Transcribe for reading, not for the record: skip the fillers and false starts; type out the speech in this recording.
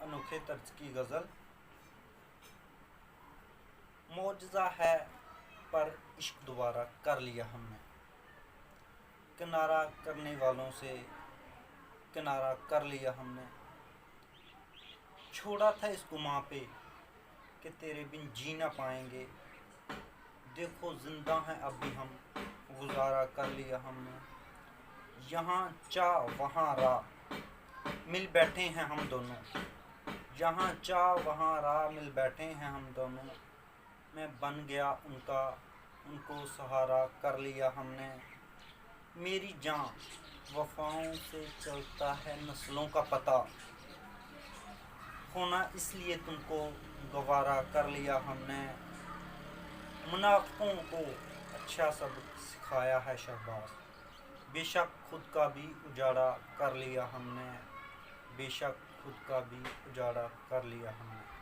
انوکھے طرز کی غزل۔ معجزہ ہے پر عشق دوبارہ کر لیا ہم نے، کنارہ کرنے والوں سے کنارہ کر لیا ہم نے۔ چھوڑا تھا اس گماں پہ کہ تیرے بن جی نہ پائیں گے، دیکھو زندہ ہیں اب بھی ہم، گزارا کر لیا ہم نے۔ یہاں چاہ وہاں راہ مل بیٹھے ہیں ہم دونوں، یہاں چاہ وہاں راہ مل بیٹھے ہیں ہم دونوں۔ میں بن گیا ان کا، ان کو سہارا کر لیا ہم نے۔ میری جاں وفاؤں سے چلتا ہے نسلوں کا پتہ، ہونا اس لیے تم کو گوارا کر لیا ہم نے۔ منافقوں کو اچھا سبق سکھایا ہے شہباز، بے شک خود کا بھی اجاڑا کر لیا ہم نے، بے شک خود کا بھی اجاڑا کر لیا ہم نے۔